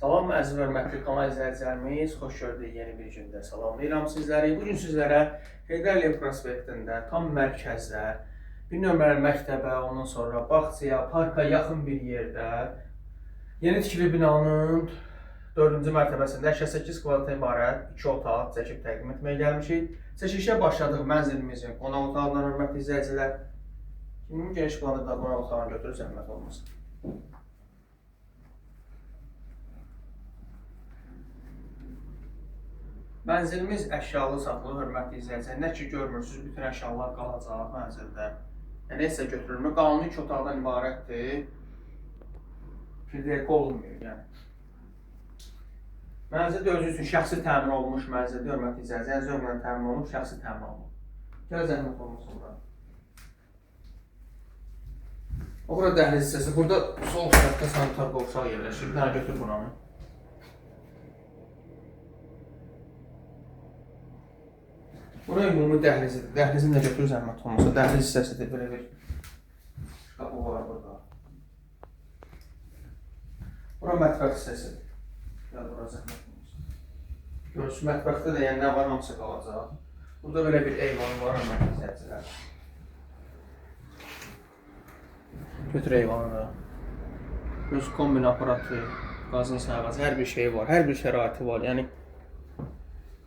Salam əziz və hörmətli kanal izləyicilərimiz, xoş gördük yeni bir gündə. Salamlayıram sizləri. Bugün sizlərə Heydərliyev prospektində, tam mərkəzdə, bir nömrəli məktəbə, ondan sonra bağçaya, parka yaxın bir yerdə yeni tikili binanın 4-cü mərtəbəsində 88 kvadratdan ibarət 2 otaq çəkib təqdim etməyə gəlmişik. Çəkilişə başladıq mənzilimizin qonaq otağından hörmətli izləyicilər. Kimin geniş planı da qonaq otağını götürür, zəhmət olmasın. Mənzilimiz əşyalı saxlı, hörmətli izləyicilər. Nə ki görmürsünüz, bütün əşyalar qalacaq mənzildə. Yəni heç də götürülmür. Qanuni 2 otaqdan ibarətdir. Firdəqə olunmuyor, yəni. Mənzildə özü üçün şəxsi təmin olunmuş mənzildir, hörmətli izləyicilər. Yəni zövqlə təmin olunub, şəxsi təmin olunub. Gələ zəhmət olmasın bura. O bura dəhliz hissəsi. Burada sol tərəfdə sanitar qovşaq yerləşir. Bir dənə götür buranı. Bura ümumi dəhlizidir. Dəhlizini də götürür zəhmət olmasa. Dəhliz hissəsidir. Belə bir qapı var burada. Bura mətbəx hissəsidir. Gəl bura zəhmət olmasa. Görürsünüz, mətbəxdə də yəni nə var, hamısı qalacaq. Burada belə bir eyvan var, hörmətli izləyicilər. Götür eyvanı da. Göz kombin aparatı, qazın sayğacı, hər bir şey var. Hər bir şəraiti var. Yəni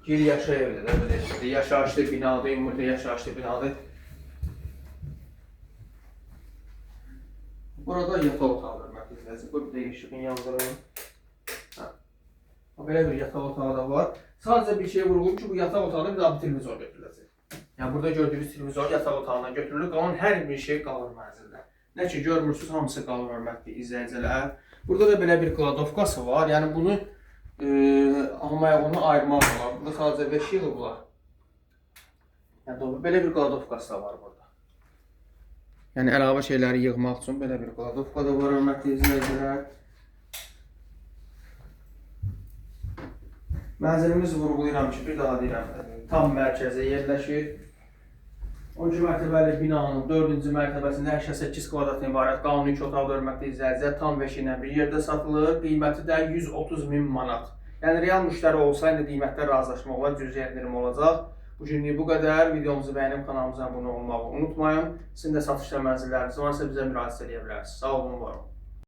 gir yaşa evdə də belə işte, yaşayışlı binadır, ümumi yaşayışlı binadır. Burada yataq otağı hörmətli izləyicilər. Bu bir də işığın yandırın. Belə bir yataq otağı da var. Sadəcə bir şey vurğulayım ki, bu yataq otağında bir daha bir televizor götürüləcək. Yəni burada gördüyünüz televizor yataq otağından götürülür, qalan hər bir şey qalır mənzildə. Nə ki görmürsünüz, hamısı qalır hörmətli izləyicilər. Burada da belə bir kladovkası var. Yəni bunu onu ayırmaq olar. Burada sadəcə 5 yığıblar. Yəni belə bir kladovkası da var burada. Yəni əlavə şeyləri yığmaq üçün belə bir kladovka da var hörmətli izləyicilər. Mənzilimiz vurğulayıram ki, bir daha deyirəm, tam mərkəzə yerləşir. 12 mərtəbəli binanın 4-cü mərtəbəsində 88 kvadratdan ibarət qanuni 2 otaqlı hörmətli izləyicilər tam beşi ilə bir yerdə satılır. Qiyməti də 130.000 manat. Yəni real müştəri olsaydı qiymətdə razılaşma olar, cüzi endirim olacaq. Bugünlük bu qədər. Videomuzu bəyənib kanalımıza abunə olmağı unutmayın. Sizin də satışda mənzilləriniz varsa bizə müraciət edə bilərsiniz. Sağ olun, var olun.